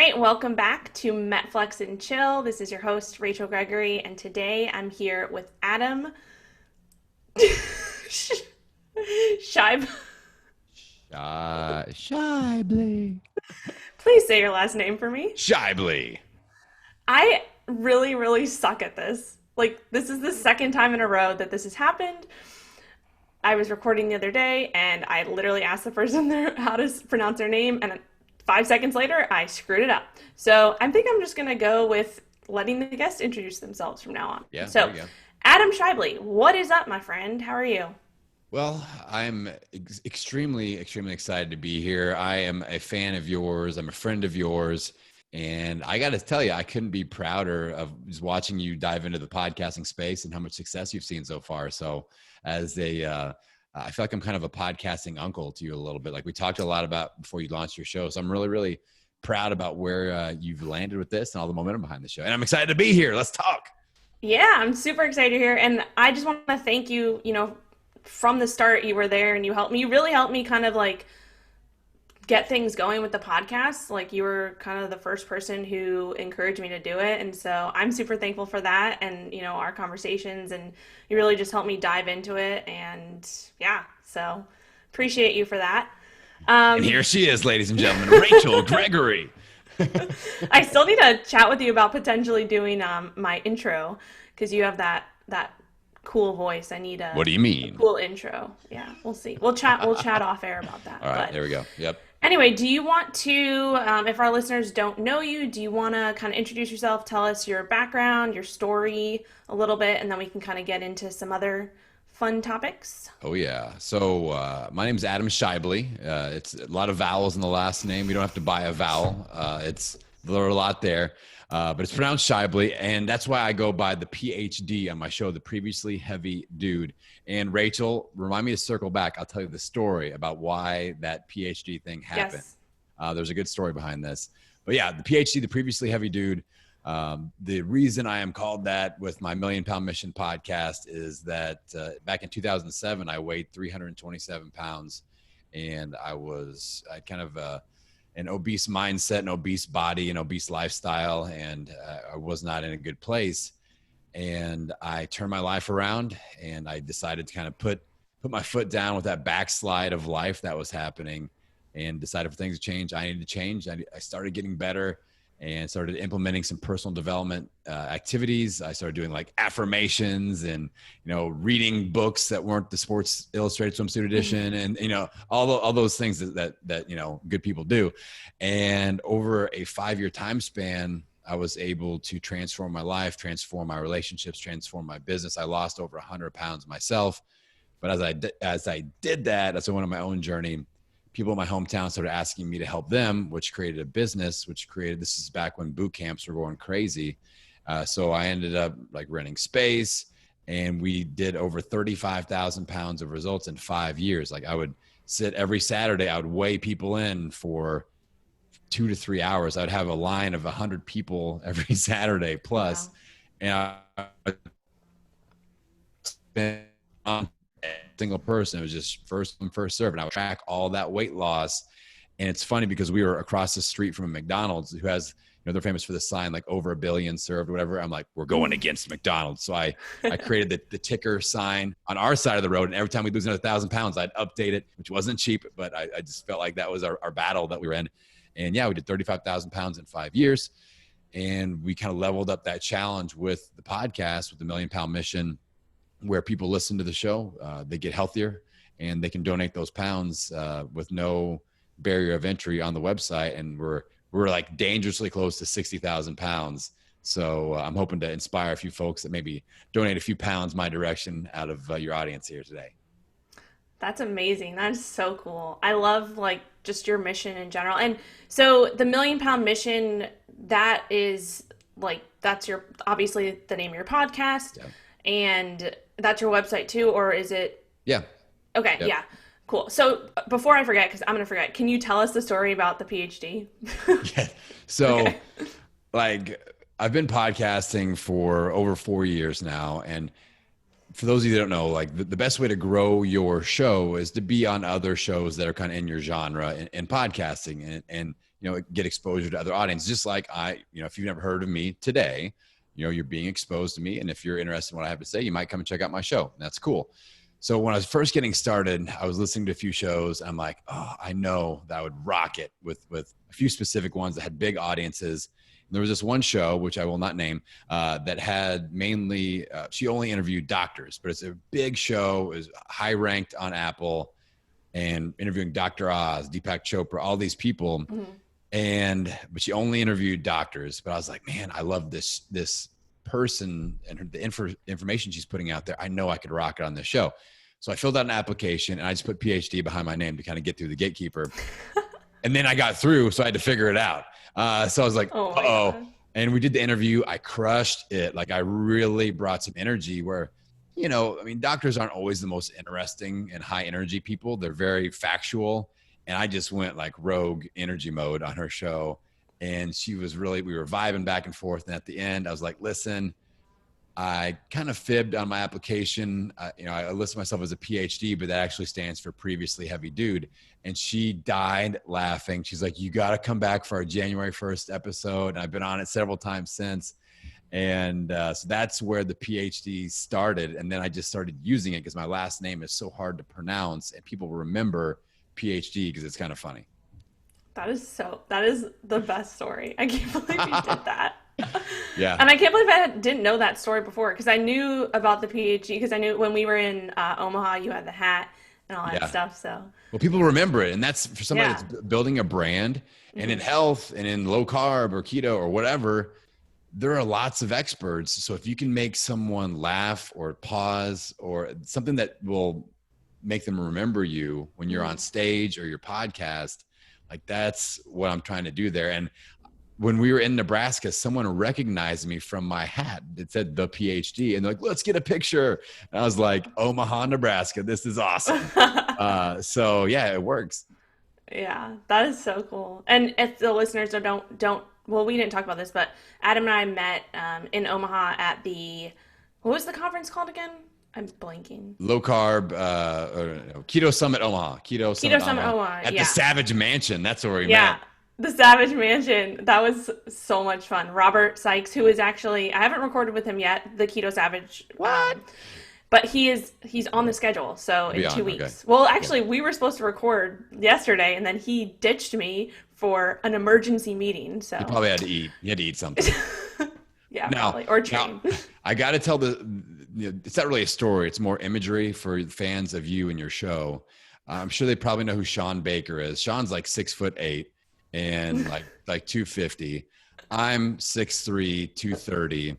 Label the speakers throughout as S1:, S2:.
S1: right, welcome back to Metflex and Chill. This is your host, Rachel Gregory, and today I'm here with Adam Scheib.
S2: Schaeuble.
S1: Please say your last name for me.
S2: Schaeuble.
S1: I really, really suck at this. Like, this is the second time in a row that this has happened. I was recording the other day, and I literally asked the person there how to pronounce their name, and 5 seconds later, I screwed it up. So I think I'm just going to go with letting the guests introduce themselves from now on.
S2: Yeah,
S1: So,
S2: there you go.
S1: Adam Schaeuble, what is up, my friend? How are you?
S2: Well, I'm extremely excited to be here. I am a fan of yours. I'm a friend of yours. And I got to tell you, I couldn't be prouder of just watching you dive into the podcasting space and how much success you've seen so far. So I feel like I'm kind of a podcasting uncle to you a little bit. Like we talked a lot about before you launched your show. So I'm really proud about where you've landed with this and all the momentum behind the show. And I'm excited to be here. Let's talk.
S1: Yeah, I'm super excited to hear. And I just want to thank you, from the start, you were there and you helped me. You really helped me kind of like get things going with the podcast. Like you were kind of the first person who encouraged me to do it. And so I'm super thankful for that and, our conversations, and you really just helped me dive into it. And yeah, so appreciate you for that.
S2: And here she is, ladies and gentlemen, Rachel Gregory.
S1: I still need to chat with you about potentially doing my intro, because you have that cool voice. I need
S2: What do you mean?
S1: a cool intro. Yeah, we'll see. We'll chat off air about that.
S2: All right, there we go. Yep.
S1: Anyway, do you want to, if our listeners don't know you, do you want to kind of introduce yourself, tell us your background, your story a little bit, and then we can kind of get into some other fun topics?
S2: Oh, yeah. So my name is Adam Schaeuble. It's a lot of vowels in the last name. You don't have to buy a vowel. There are a lot there, but it's pronounced Schaeuble, and that's why I go by the PhD on my show, The Previously Heavy Dude. And Rachel, remind me to circle back. I'll tell you the story about why that PhD thing happened.
S1: Yes.
S2: There's a good story behind this. But yeah, the PhD, The Previously Heavy Dude. The reason I am called that with my Million Pound Mission podcast is that back in 2007, I weighed 327 pounds, and I kind of an obese mindset, an obese body, an obese lifestyle, and I was not in a good place. And I turned my life around, and I decided to kind of put my foot down with that backslide of life that was happening, and decided for things to change. I needed to change. I started getting better and started implementing some personal development activities. I started doing like affirmations and, reading books that weren't the Sports Illustrated Swimsuit edition, and, all those things that good people do. And over a 5-year time span, I was able to transform my life, transform my relationships, transform my business. I lost over 100 pounds myself. But as I did that, as I went on my own journey, people in my hometown started asking me to help them, which created a business, this is back when boot camps were going crazy. So I ended up like renting space, and we did over 35,000 pounds of results in 5 years. Like I would sit every Saturday, I would weigh people in for 2 to 3 hours. I'd have a line of 100 people every Saturday plus. Wow. And I spent on single person. It was just first come, first serve. And I would track all that weight loss. And it's funny because we were across the street from a McDonald's who has, they're famous for the sign, like over 1 billion served, whatever. I'm like, we're going against McDonald's. So I created the ticker sign on our side of the road. And every time we lose another 1,000 pounds, I'd update it, which wasn't cheap, but I just felt like that was our battle that we were in. And yeah, we did 35,000 pounds in 5 years. And we kind of leveled up that challenge with the podcast, with the Million Pound Mission, where people listen to the show, they get healthier, and they can donate those pounds with no barrier of entry on the website. And we're like dangerously close to 60,000 pounds. So I'm hoping to inspire a few folks that maybe donate a few pounds my direction out of your audience here today.
S1: That's amazing. That is so cool. I love like just your mission in general. And so the Million Pound Mission, that is like, that's obviously the name of your podcast. Yeah. And that's your website too, or is it?
S2: Yeah.
S1: Okay. Yep. Yeah. Cool. So before I forget, because I'm going to forget, can you tell us the story about the PhD?
S2: Yeah. So like I've been podcasting for over 4 years now. And for those of you that don't know, like the best way to grow your show is to be on other shows that are kind of in your genre in podcasting. And get exposure to other audiences. Just like if you've never heard of me today, you're being exposed to me. And if you're interested in what I have to say, you might come and check out my show. And that's cool. So when I was first getting started, I was listening to a few shows. I'm like, oh, I know that I would rock it with a few specific ones that had big audiences. And there was this one show, which I will not name, that had mainly, she only interviewed doctors, but it's a big show, is high ranked on Apple, and interviewing Dr. Oz, Deepak Chopra, all these people. But she only interviewed doctors. But I was like, man, I love this person and the information she's putting out there. I know I could rock it on this show. So I filled out an application and I just put PhD behind my name to kind of get through the gatekeeper. And then I got through, so I had to figure it out. So I was like, uh-oh. And we did the interview. I crushed it. Like, I really brought some energy where, doctors aren't always the most interesting and high energy people. They're very factual. And I just went like rogue energy mode on her show. And we were vibing back and forth. And at the end, I was like, listen, I kind of fibbed on my application. I listed myself as a PhD, but that actually stands for previously heavy dude. And she died laughing. She's like, you got to come back for our January 1st episode. And I've been on it several times since. And so that's where the PhD started. And then I just started using it because my last name is so hard to pronounce and people remember PhD because it's kind of funny.
S1: That is the best story. I can't believe you did that.
S2: Yeah.
S1: And I can't believe I didn't know that story before, because I knew about the PhD because I knew when we were in Omaha, you had the hat and all that stuff. So,
S2: well, people remember it. And that's for somebody that's building a brand and in health and in low carb or keto or whatever, there are lots of experts. So if you can make someone laugh or pause or something that will make them remember you when you're on stage or your podcast, like that's what I'm trying to do there. And when we were in Nebraska, someone recognized me from my hat. It said the PhD, and they're like, let's get a picture. And I was like, Omaha, Nebraska, this is awesome. So yeah, it works.
S1: Yeah, that is so cool. And if the listeners well, we didn't talk about this, but Adam and I met in Omaha at what was the conference called again? I'm blanking.
S2: Low carb, Keto Summit Omaha. Keto Summit
S1: Omaha.
S2: At the Savage Mansion. That's where we met.
S1: The Savage Mansion. That was so much fun. Robert Sykes, who is actually, I haven't recorded with him yet, the Keto Savage.
S2: What?
S1: But he's on the schedule, so in 2 weeks. Okay. Well, actually, we were supposed to record yesterday, and then he ditched me for an emergency meeting. So
S2: he probably had to eat. He had to eat something.
S1: Yeah, probably. Or train.
S2: I got to tell it's not really a story. It's more imagery for fans of you and your show. I'm sure they probably know who Sean Baker is. Sean's like 6'8" and like 250. I'm 6'3", 230.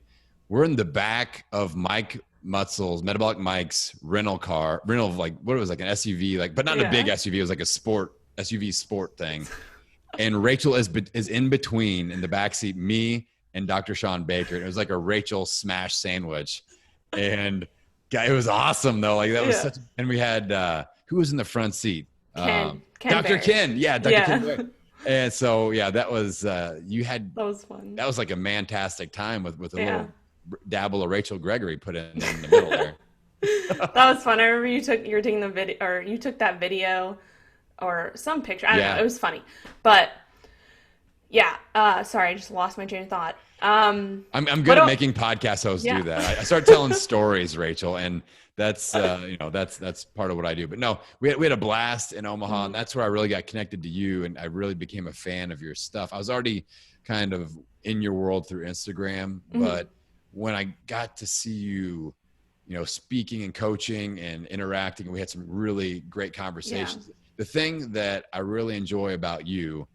S2: We're in the back of Mike Mutzel's, Metabolic Mike's rental, like what it was, like an SUV, but not a big SUV. It was like a SUV sport thing. And Rachel is in between in the backseat, me and Dr. Sean Baker. And it was like a Rachel smash sandwich. And it was awesome though. Like that was and we had, who was in the front seat?
S1: Ken
S2: Dr. Ken. Yeah. Dr. Ken. And so, that was, that was fun. That was like a mantastic time with a little dabble of Rachel Gregory put in the middle there.
S1: That was fun. I remember you took that video or some picture. I don't know. It was funny, but sorry, I just lost my train of thought. I'm
S2: good at making podcast hosts do that. I start telling stories, Rachel, and that's that's part of what I do. But no, we had a blast in Omaha, and that's where I really got connected to you, and I really became a fan of your stuff. I was already kind of in your world through Instagram, but when I got to see you, speaking and coaching and interacting, and we had some really great conversations. Yeah. The thing that I really enjoy about you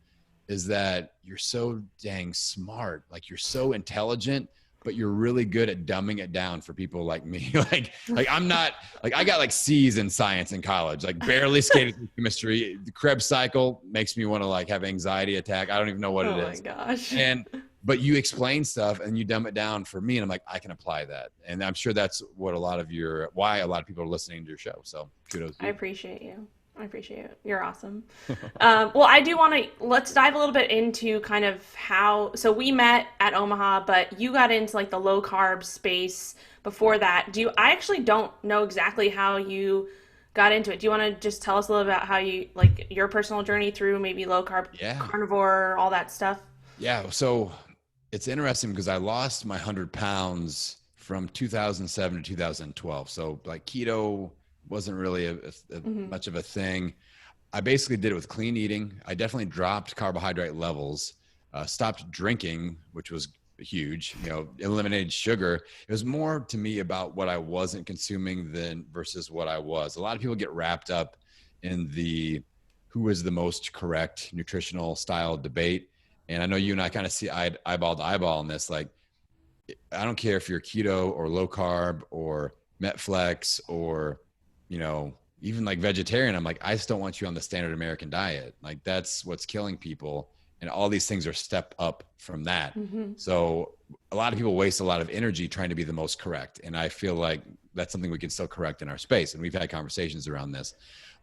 S2: is that you're so dang smart. Like, you're so intelligent, but you're really good at dumbing it down for people like me. like I'm not, like, I got like C's in science in college, like barely skated through chemistry. The Krebs cycle makes me want to like have anxiety attack. I don't even know what it is. Oh my gosh. But you explain stuff and you dumb it down for me. And I'm like, I can apply that. And I'm sure that's what why a lot of people are listening to your show. So kudos to you.
S1: I appreciate you. You're awesome. Well, I do want to, let's dive a little bit into kind of so we met at Omaha, but you got into like the low carb space before that. I actually don't know exactly how you got into it. Do you want to just tell us a little about how you, like, your personal journey through maybe low carb,
S2: Yeah.
S1: carnivore, all that stuff?
S2: Yeah. So it's interesting because I lost my 100 pounds from 2007 to 2012. So like keto wasn't really
S1: Hmm.
S2: much of a thing. I basically did it with clean eating. I definitely dropped carbohydrate levels, stopped drinking, which was huge, eliminated sugar. It was more to me about what I wasn't consuming than versus what I was. A lot of people get wrapped up in the who is the most correct nutritional style debate. And I know you and I kind of see eyeball to eyeball on this. Like, I don't care if you're keto or low carb or metflex or, even like vegetarian. I'm like, I just don't want you on the standard American diet. Like that's what's killing people. And all these things are step up from that.
S1: Hmm.
S2: So a lot of people waste a lot of energy trying to be the most correct. And I feel like that's something we can still correct in our space. And we've had conversations around this,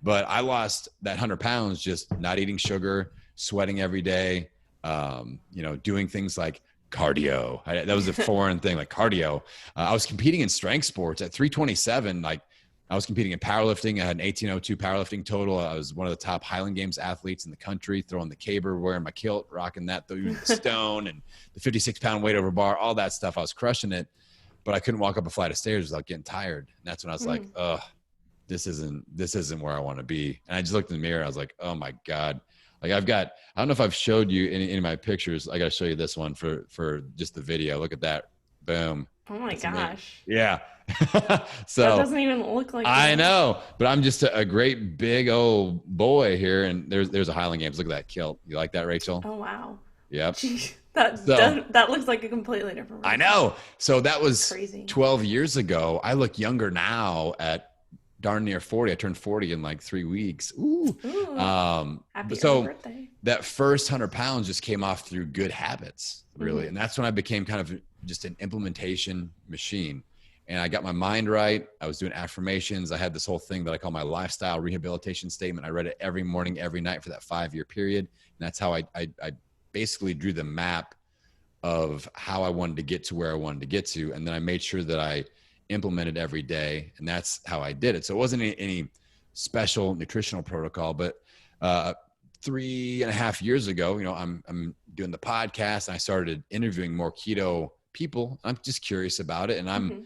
S2: but I lost that 100 pounds, just not eating sugar, sweating every day, doing things like cardio. That was a foreign thing, like cardio. I was competing in strength sports at 327. Like I was competing in powerlifting. I had an 1802 powerlifting total. I was one of the top Highland Games athletes in the country, throwing the caber, wearing my kilt, rocking that, the stone and the 56-pound weight over bar, all that stuff. I was crushing it, but I couldn't walk up a flight of stairs without getting tired. And that's when I was like, ugh, this isn't where I want to be. And I just looked in the mirror. I was like, oh my God. Like I don't know if I've showed you in my pictures. I got to show you this one for just the video. Look at that. Boom.
S1: Oh my
S2: That's amazing.
S1: gosh.
S2: Yeah.
S1: That
S2: So
S1: doesn't even look like
S2: I
S1: you.
S2: know, but I'm just a great big old boy here. And there's a Highland Games. Look at that kilt. You like that, Rachel?
S1: Oh wow.
S2: Yep.
S1: Jeez,
S2: So
S1: that looks like a completely different
S2: I
S1: person.
S2: know. So that was
S1: Crazy.
S2: 12 years ago. I look younger now at darn near 40. I turned 40 in like 3 weeks. Ooh.
S1: Ooh, happy early
S2: So
S1: birthday.
S2: that first 100 pounds just came off through good habits, really.
S1: Mhm.
S2: And that's when I became kind of just an implementation machine. And I got my mind right. I was doing affirmations. I had this whole thing that I call my lifestyle rehabilitation statement. I read it every morning, every night for that 5-year period. And that's how I basically drew the map of how I wanted to get to where I wanted to get to. And then I made sure that I implemented every day. And that's how I did it. So it wasn't any special nutritional protocol, but 3.5 years ago, I'm doing the podcast and I started interviewing more keto people. I'm just curious about it. And
S1: Mhm.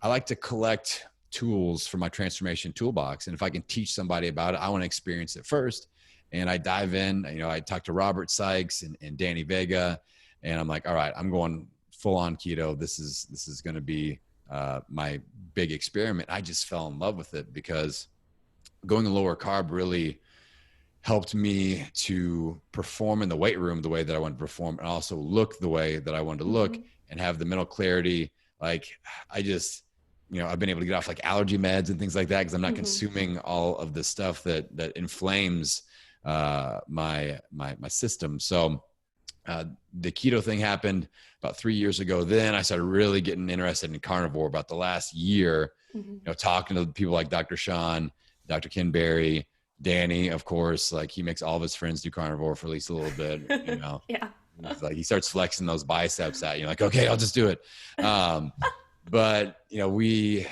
S2: I like to collect tools for my transformation toolbox. And if I can teach somebody about it, I want to experience it first. And I dive in, I talked to Robert Sykes and Danny Vega, and I'm like, all right, I'm going full on keto. This is going to be my big experiment. I just fell in love with it because going lower carb really helped me to perform in the weight room the way that I wanted to perform, and also look the way that I wanted to look,
S1: Mhm.
S2: and have the mental clarity. Like I just, I've been able to get off like allergy meds and things like that because I'm not
S1: Mhm.
S2: consuming all of the stuff that inflames my system. So the keto thing happened about 3 years ago. Then I started really getting interested in carnivore about the last year,
S1: Mhm.
S2: talking to people like Dr. Sean, Dr. Ken Berry, Danny, of course, like he makes all of his friends do carnivore for at least a little bit.
S1: Yeah.
S2: He's like, he starts flexing those biceps at you. Like, okay, I'll just do it. But we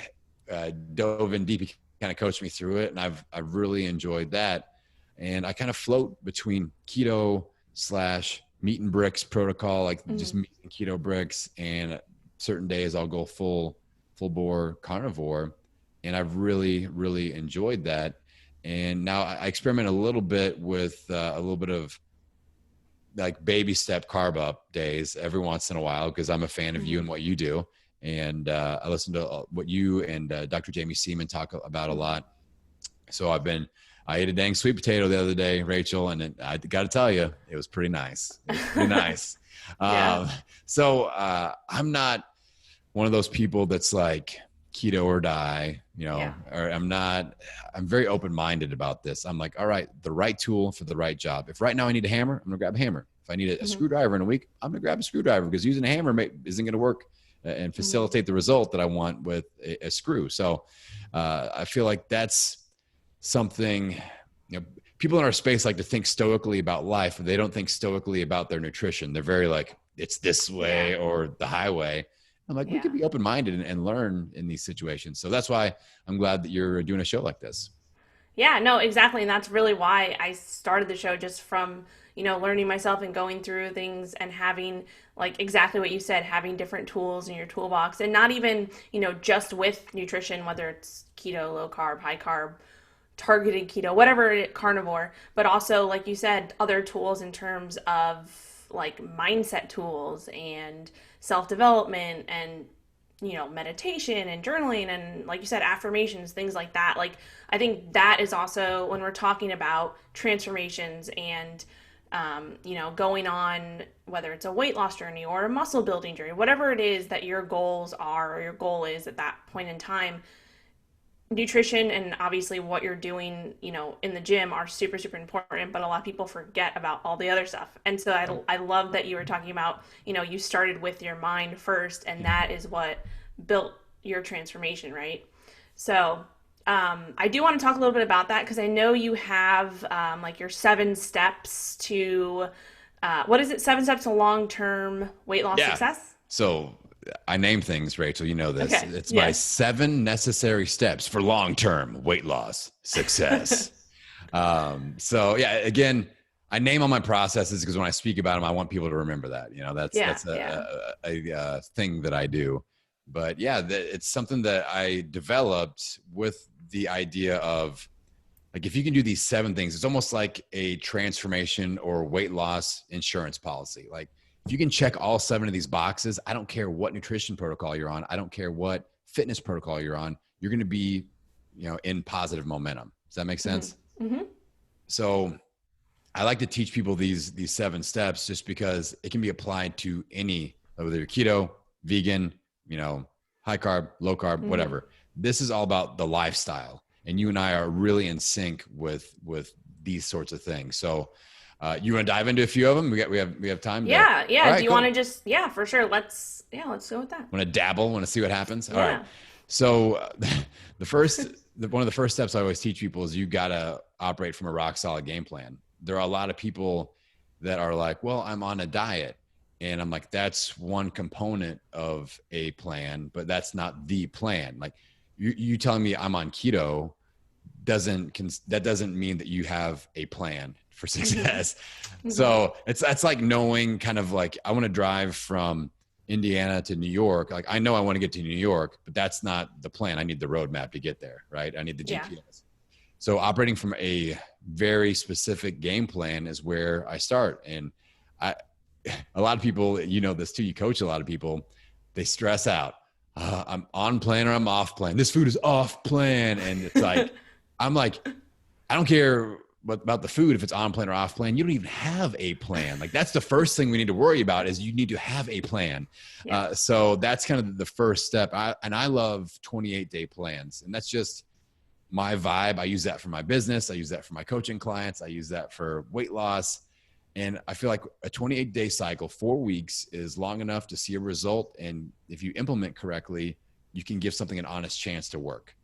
S2: dove in deep. He kind of coached me through it, and I've really enjoyed that. And I kind of float between keto / meat and bricks protocol, like just
S1: Mhm.
S2: meat and keto bricks, and certain days I'll go full bore carnivore. And I've really, really enjoyed that. And now I experiment a little bit with a little bit of like baby step carb up days every once in a while, because I'm a fan of you and what you do. And I listen to what you and Dr. Jamie Seaman talk about a lot. So I ate a dang sweet potato the other day, Rachel, and I got to tell you, it was pretty nice. It was pretty nice.
S1: Yeah.
S2: So I'm not one of those people that's like keto or die,
S1: Yeah.
S2: or I'm very open-minded about this. I'm like, all right, the right tool for the right job. If right now I need a hammer, I'm gonna grab a hammer. If I need a
S1: Mhm.
S2: screwdriver in a week, I'm gonna grab a screwdriver, because using a hammer isn't gonna work and facilitate the result that I want with a screw. So I feel like that's something, people in our space like to think stoically about life, but they don't think stoically about their nutrition. They're very like, it's this way
S1: Yeah.
S2: or the highway. I'm like, we
S1: Yeah.
S2: could be open-minded and learn in these situations. So that's why I'm glad that you're doing a show like this.
S1: Yeah, no, exactly. And that's really why I started the show, just from, learning myself and going through things and having, like, exactly what you said, having different tools in your toolbox, and not even, just with nutrition, whether it's keto, low carb, high carb, targeted keto, whatever, carnivore, but also, like you said, other tools in terms of like mindset tools and self development and meditation and journaling and, like you said, affirmations, things like that. Like, I think that is also when we're talking about transformations and, going on, whether it's a weight loss journey or a muscle building journey, whatever it is that your goals are or your goal is at that point in time, nutrition and obviously what you're doing, in the gym are super, super important, but a lot of people forget about all the other stuff. And so I love that you were talking about, you started with your mind first, and that is what built your transformation, right? So I do want to talk a little bit about that, because I know you have like your 7 steps to, what is it? 7 steps to long-term weight loss
S2: Yeah.
S1: success?
S2: So I name things, Rachel, you know this.
S1: Okay.
S2: It's my
S1: Yes.
S2: 7 necessary steps for long-term weight loss success. So yeah, again, I name all my processes because when I speak about them, I want people to remember that, that's,
S1: Yeah.
S2: that's
S1: Yeah.
S2: a thing that I do. But yeah, it's something that I developed with the idea of, like, if you can do these 7 things, it's almost like a transformation or weight loss insurance policy. Like, if you can check all 7 of these boxes, I don't care what nutrition protocol you're on. I don't care what fitness protocol you're on. You're going to be, in positive momentum. Does that make sense?
S1: Mm-hmm. Mm-hmm.
S2: So I like to teach people these 7 steps just because it can be applied to any, whether you're keto, vegan, high carb, low carb,
S1: Mm-hmm.
S2: whatever. This is all about the lifestyle. And you and I are really in sync with these sorts of things. So you want to dive into a few of them? We have time.
S1: Yeah,
S2: All
S1: yeah.
S2: right,
S1: Do you
S2: cool.
S1: want to just, yeah, for sure. Let's go with that.
S2: Want to dabble? Want to see what happens? All right.
S1: Yeah.
S2: So one of the first steps I always teach people is you got to operate from a rock solid game plan. There are a lot of people that are like, well, I'm on a diet. And I'm like, that's one component of a plan, but that's not the plan. Like, you telling me I'm on keto that doesn't mean that you have a plan for success.
S1: Mm-hmm.
S2: So that's like knowing, kind of like, I want to drive from Indiana to New York. Like, I know I want to get to New York, but that's not the plan. I need the roadmap to get there, right? I need the
S1: Yeah.
S2: GPS. So operating from a very specific game plan is where I start. And a lot of people, this too, you coach a lot of people, they stress out. I'm on plan or I'm off plan. This food is off plan. And it's like, I'm like, I don't care about the food, if it's on plan or off plan. You don't even have a plan. Like, that's the first thing we need to worry about, is you need to have a plan.
S1: Yeah.
S2: So that's kind of the first step. I love 28-day plans, and that's just my vibe. I use that for my business. I use that for my coaching clients. I use that for weight loss. And I feel like a 28-day cycle, 4 weeks, is long enough to see a result. And if you implement correctly, you can give something an honest chance to work.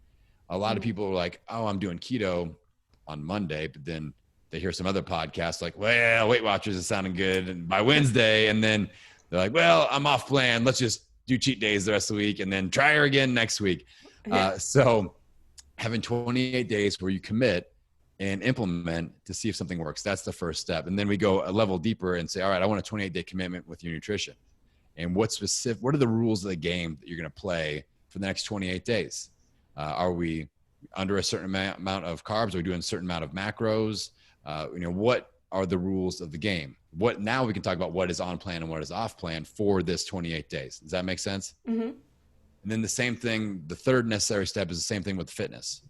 S2: A lot of people are like, oh, I'm doing keto on Monday, but then they hear some other podcast like, well, Weight Watchers is sounding good, and by Wednesday, and then they're like, well, I'm off plan. Let's just do cheat days the rest of the week and then try her again next week.
S1: Yeah.
S2: So having 28 days where you commit and implement to see if something works, that's the first step. And then we go a level deeper and say, all right, I want a 28-day commitment with your nutrition. And what are the rules of the game that you're going to play for the next 28 days? Are we under a certain amount of carbs? Are we doing a certain amount of macros? What are the rules of the game? Now we can talk about what is on plan and what is off plan for this 28 days. Does that make sense?
S1: Mm-hmm.
S2: And then the same thing, the third necessary step is the same thing with fitness.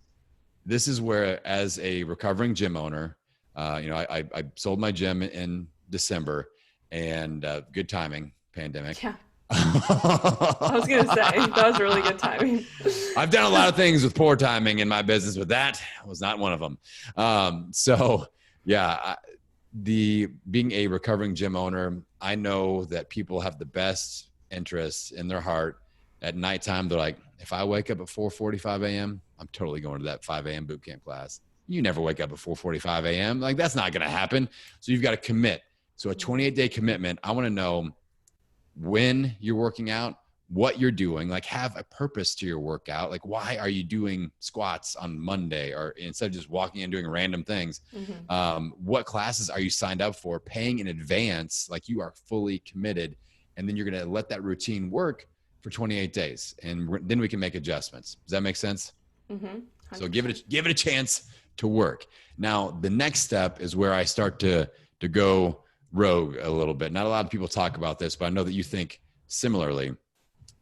S2: This is where, as a recovering gym owner, I sold my gym in December, and good timing, pandemic.
S1: Yeah. I was going to say, that was really good timing.
S2: I've done a lot of things with poor timing in my business, but that was not one of them. Being a recovering gym owner, I know that people have the best interests in their heart. At nighttime, they're like, if I wake up at 4:45 a.m., I'm totally going to that 5 a.m. bootcamp class. You never wake up at 4:45 a.m. Like, that's not going to happen. So you've got to commit. So a 28-day commitment, I want to know when you're working out, what you're doing, like have a purpose to your workout. Like, why are you doing squats on Monday, or instead of just walking and doing random things? What classes are you signed up for, paying in advance? Like you are fully committed, and then you're going to let that routine work for 28 days. And then we can make adjustments. Does that make sense? So give it a chance to work. Now, the next step is where I start to go rogue a little bit. Not a lot of people talk about this, but I know that you think similarly.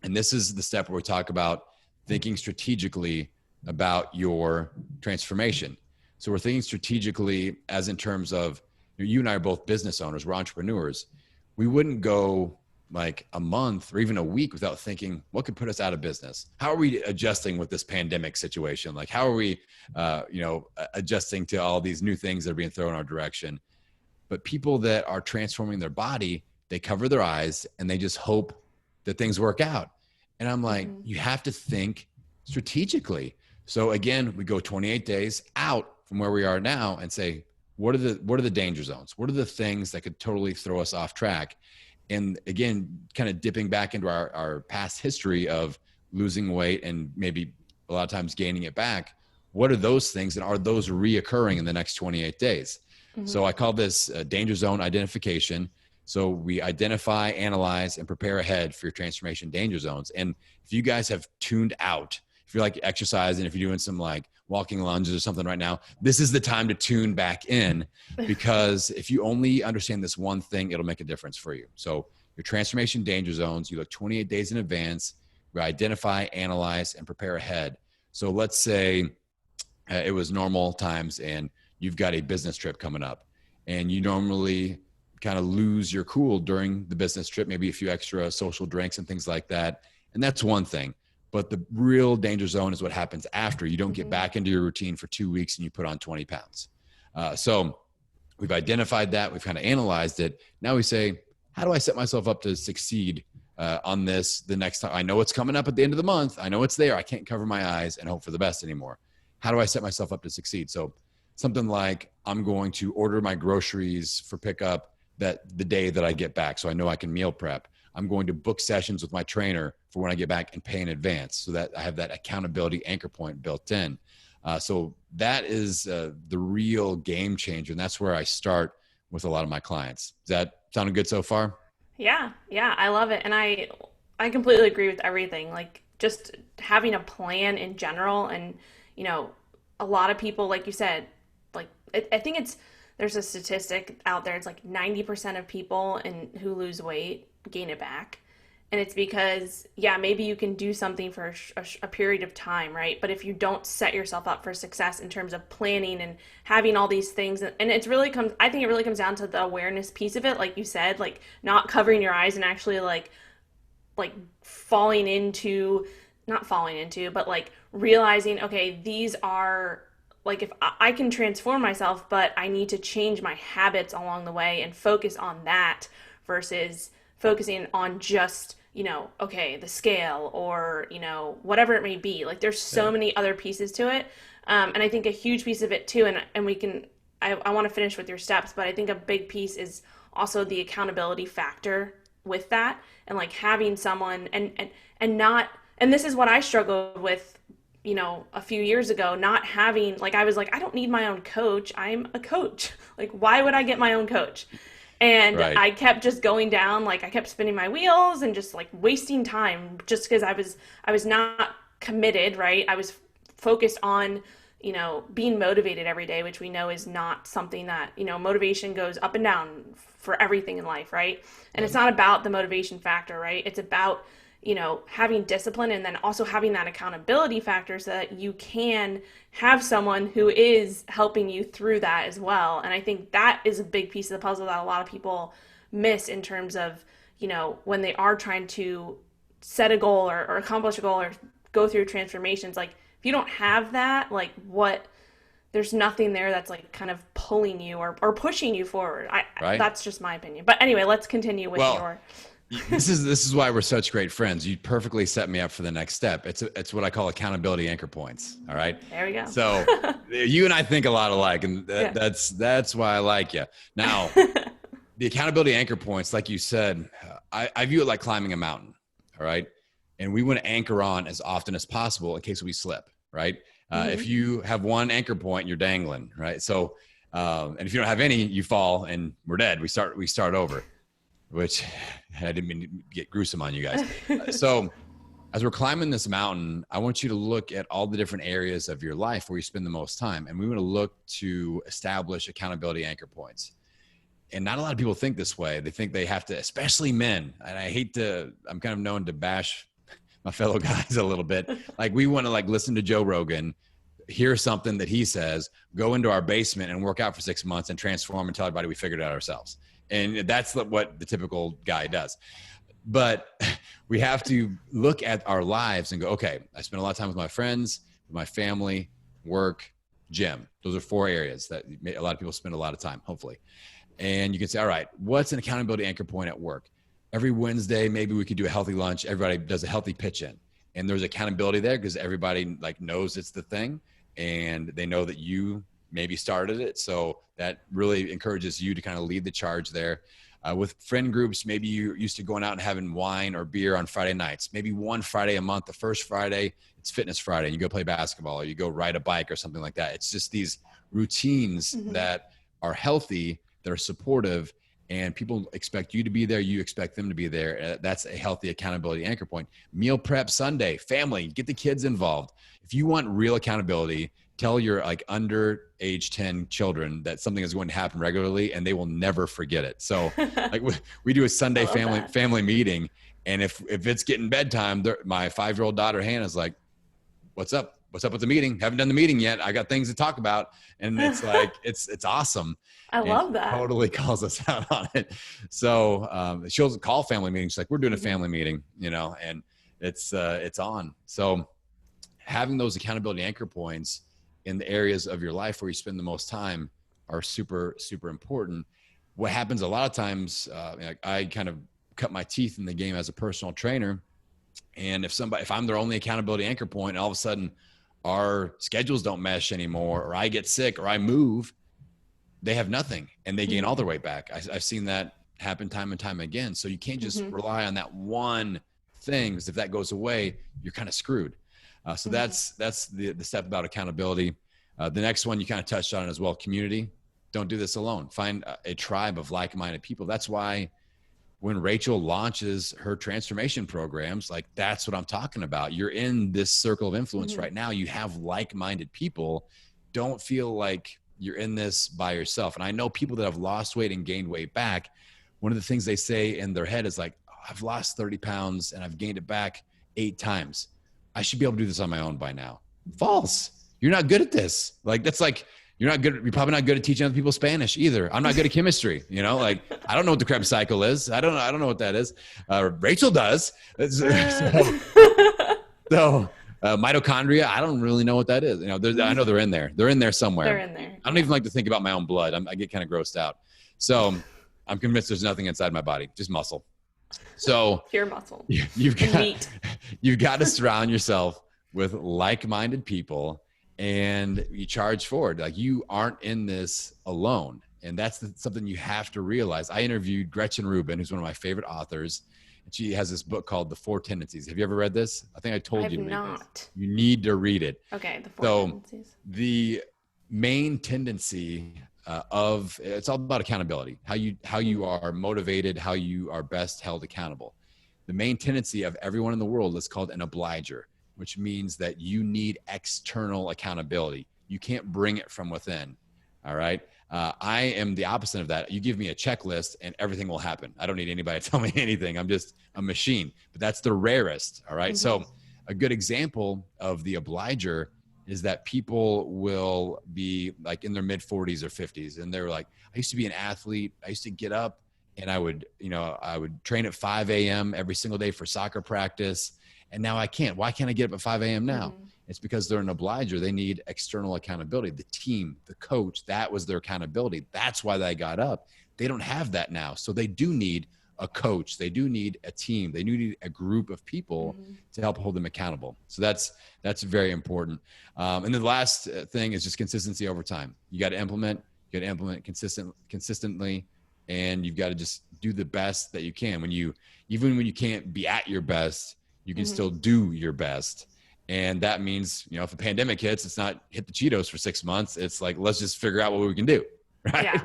S2: And this is the step where we talk about thinking strategically about your transformation. So we're thinking strategically as in terms of, you and I are both business owners, we're entrepreneurs. We wouldn't go like a month or even a week without thinking, what could put us out of business? How are we adjusting with this pandemic situation? Like, how are we, adjusting to all these new things that are being thrown our direction? But people that are transforming their body, they cover their eyes and they just hope that things work out. And I'm like, you have to think strategically. So again, we go 28 days out from where we are now and say, what are the danger zones? What are the things that could totally throw us off track? And again, kind of dipping back into our past history of losing weight and maybe a lot of times gaining it back. What are those things, and are those reoccurring in the next 28 days? So I call this danger zone identification. So we identify, analyze, and prepare ahead for your transformation danger zones. And if you guys have tuned out, if you're like exercising, if you're doing some like walking lunges or something right now, this is the time to tune back in, because if you only understand this one thing, it'll make a difference for you. So your transformation danger zones, you look 28 days in advance, we identify, analyze, and prepare ahead. So let's say it was normal times and you've got a business trip coming up, and you normally kind of lose your cool during the business trip, maybe a few extra social drinks and things like that. And that's one thing. But the real danger zone is what happens after. You don't get back into your routine for 2 weeks and you put on 20 pounds. So we've identified that. We've kind of analyzed it. Now we say, how do I set myself up to succeed on this the next time? I know it's coming up at the end of the month. I know it's there. I can't cover my eyes and hope for the best anymore. How do I set myself up to succeed? So something like, I'm going to order my groceries for pickup the day that I get back, so I know I can meal prep. I'm going to book sessions with my trainer for when I get back and pay in advance, so that I have that accountability anchor point built in. So that is the real game changer. And that's where I start with a lot of my clients. Does that sound good so far?
S1: Yeah, I love it. And I completely agree with everything. Like just having a plan in general. And, a lot of people, like you said, like I think there's a statistic out there. It's like 90% of people who lose weight gain it back. And it's because, maybe you can do something for a period of time, right? But if you don't set yourself up for success in terms of planning and having all these things, and I think it really comes down to the awareness piece of it. Like you said, like not covering your eyes and actually like not falling into, but like realizing, okay, these are like, if I can transform myself, but I need to change my habits along the way and focus on that versus focusing on just, the scale or, whatever it may be. Like there's so many other pieces to it. And I think a huge piece of it too, and I want to finish with your steps, but I think a big piece is also the accountability factor with that, and like having someone and this is what I struggled with, a few years ago, not having, like, I was like, I don't need my own coach. I'm a coach. Like, why would I get my own coach? And right. I kept just going down, like I kept spinning my wheels and just like wasting time just because I was not committed, right? I was focused on, being motivated every day, which we know is not something that, motivation goes up and down for everything in life, right? And It's not about the motivation factor, right? It's about, having discipline and then also having that accountability factor so that you can have someone who is helping you through that as well. And I think that is a big piece of the puzzle that a lot of people miss in terms of, when they are trying to set a goal or accomplish a goal or go through transformations. Like if you don't have that, like there's nothing there that's like kind of pulling you or pushing you forward. Right. That's just my opinion. But anyway, let's continue with your...
S2: This is why we're such great friends. You perfectly set me up for the next step. It's what I call accountability anchor points. All right.
S1: There we go.
S2: So you and I think a lot alike, and that's why I like you. Now, the accountability anchor points, like you said, I view it like climbing a mountain. All right. and we want to anchor on as often as possible in case we slip, right? If
S1: Mm-hmm.
S2: you have one anchor point, you're dangling, right? So, and if you don't have any, you fall and we're dead. We start over, which I didn't mean to get gruesome on you guys. So as we're climbing this mountain, I want you to look at all the different areas of your life where you spend the most time. And we want to look to establish accountability anchor points. And not a lot of people think this way. They think they have to, especially men. And I'm kind of known to bash my fellow guys a little bit. Like we want to listen to Joe Rogan, hear something that he says, go into our basement and work out for 6 months and transform and tell everybody we figured it out ourselves. And that's what the typical guy does. But we have to look at our lives and go, okay, I spend a lot of time with my friends, with my family, work, gym. Those are 4 areas that a lot of people spend a lot of time, hopefully. And you can say, all right, what's an accountability anchor point at work? Every Wednesday, maybe we could do a healthy lunch. Everybody does a healthy pitch in. And there's accountability there because everybody knows it's the thing. And they know that you maybe started it. So that really encourages you to kind of lead the charge there. With friend groups, maybe you're used to going out and having wine or beer on Friday nights. Maybe one Friday a month, the first Friday, it's fitness Friday. You go play basketball or you go ride a bike or something like that. It's just these routines that are healthy, that are supportive, and people expect you to be there. You expect them to be there. That's a healthy accountability anchor point. Meal prep Sunday, family, get the kids involved. If you want real accountability, tell your under age 10 children that something is going to happen regularly and they will never forget it. So we do a Sunday family meeting. And if it's getting bedtime, my 5-year-old daughter, Hannah's like, what's up? What's up with the meeting? Haven't done the meeting yet. I got things to talk about. And it's it's awesome.
S1: I love that.
S2: Totally calls us out on it. So she'll call family meetings. She's like, we're doing a family meeting, and it's on. So having those accountability anchor points in the areas of your life where you spend the most time are super, super important. What happens a lot of times, I kind of cut my teeth in the game as a personal trainer. And if I'm their only accountability anchor point, and all of a sudden our schedules don't mesh anymore, or I get sick or I move, they have nothing and they gain all their weight back. I've seen that happen time and time again. So you can't just rely on that one thing, because if that goes away, you're kind of screwed. So that's the step about accountability. The next one you kind of touched on as well, community. Don't do this alone. Find a tribe of like-minded people. That's why when Rachel launches her transformation programs, that's what I'm talking about. You're in this circle of influence right now. You have like-minded people. Don't feel like you're in this by yourself. And I know people that have lost weight and gained weight back. One of the things they say in their head is I've lost 30 pounds and I've gained it back 8 times. I should be able to do this on my own by now. False. You're not good at this. You're probably not good at teaching other people Spanish either. I'm not good at chemistry. I don't know what the Krebs cycle is. I don't know what that is. Rachel does. So mitochondria, I don't really know what that is. I know they're in there. They're in there somewhere.
S1: They're in there.
S2: I don't even like to think about my own blood. I get kind of grossed out. So I'm convinced there's nothing inside my body, just muscle. So
S1: pure muscle.
S2: You've got to surround yourself with like-minded people, and you charge forward. You aren't in this alone. And that's something you have to realize. I interviewed Gretchen Rubin, who's one of my favorite authors. And she has this book called The 4 Tendencies. Have you ever read this? I think I told you to read this. You need to read it.
S1: Okay. The 4 Tendencies.
S2: The main tendency it's all about accountability, how you are motivated, how you are best held accountable. The main tendency of everyone in the world is called an obliger, which means that you need external accountability. You can't bring it from within. All right. I am the opposite of that. You give me a checklist and everything will happen. I don't need anybody to tell me anything. I'm just a machine, but that's the rarest. All right. So a good example of the obliger is that people will be in their mid 40s or 50s. And they're like, I used to be an athlete. I used to get up and I would train at 5 a.m. every single day for soccer practice. And now I can't. Why can't I get up at 5 a.m. now? It's because they're an obliger. They need external accountability. The team, the coach, that was their accountability. That's why they got up. They don't have that now. So they do need a coach. They do need a team. They do need a group of people to help hold them accountable. So that's very important. And then the last thing is just consistency over time. You got to implement consistently, and you've got to just do the best that you can. Even when you can't be at your best, you can still do your best. And that means, you know, if a pandemic hits, it's not hit the Cheetos for 6 months. It's like, let's just figure out what we can do. Right.
S1: Yeah.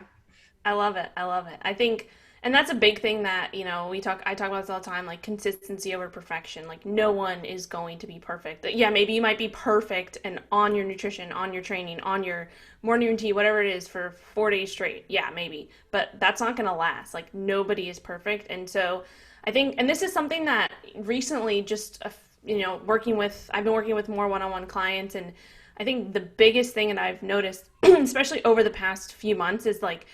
S1: I love it. I love it. I think, and that's a big thing that, you know, I talk about this all the time, like consistency over perfection. Like no one is going to be perfect. Yeah, maybe you might be perfect and on your nutrition, on your training, on your morning routine, whatever it is for 4 days straight. Yeah, maybe. But that's not going to last. Like nobody is perfect. And so I think, and this is something that recently just, you know, I've been working with more one-on-one clients. And I think the biggest thing that I've noticed, especially over the past few months, is like,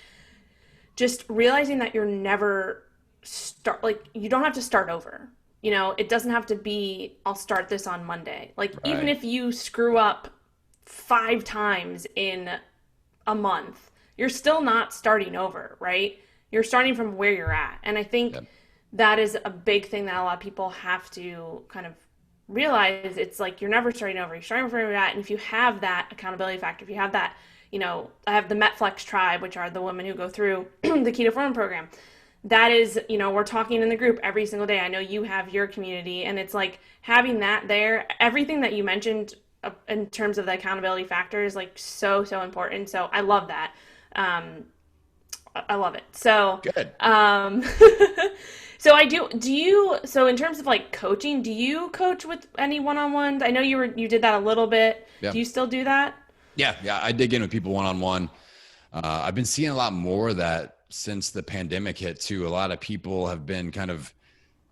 S1: just realizing that you're never you don't have to start over. You know, it doesn't have to be, I'll start this on Monday. Like, right. Even if you screw up 5 times in a month, you're still not starting over, right? You're starting from where you're at. And I think that is a big thing that a lot of people have to kind of realize. It's like, you're never starting over. You're starting from where you're at. And if you have that accountability factor, if you have that, you know, I have the metflex tribe, which are the women who go through the keto forum program. That is, you know, we're talking in the group every single day. I know you have your community, and it's like having that there, everything that you mentioned in terms of the accountability factor is like so important. So I love that. I love it. So
S2: good.
S1: So so in terms of like coaching, do you coach with any one-on-ones? I know you did that a little bit. Yeah. Do you still do that?
S2: Yeah. I dig in with people one-on-one. I've been seeing a lot more of that since the pandemic hit too. A lot of people have been kind of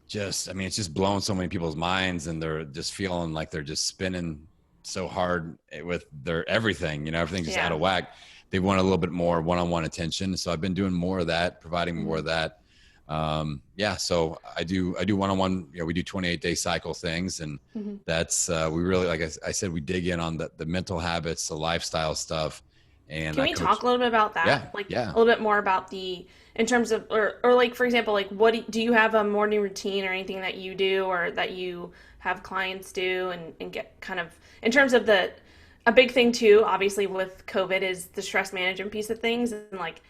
S2: it's just blowing so many people's minds, and they're just feeling like they're just spinning so hard with their everything, you know, everything's just out of whack. They want a little bit more one-on-one attention. So I've been doing more of that, providing more of that. So I do one-on-one, you know, we do 28-day cycle things, and that's, we really, like I said, we dig in on the mental habits, the lifestyle stuff. And
S1: can we talk a little bit about that? A little bit more about in terms of, or like, for example, like what do you have a morning routine or anything that you do or that you have clients do and get kind of, in terms of a big thing too, obviously with COVID, is the stress management piece of things, and like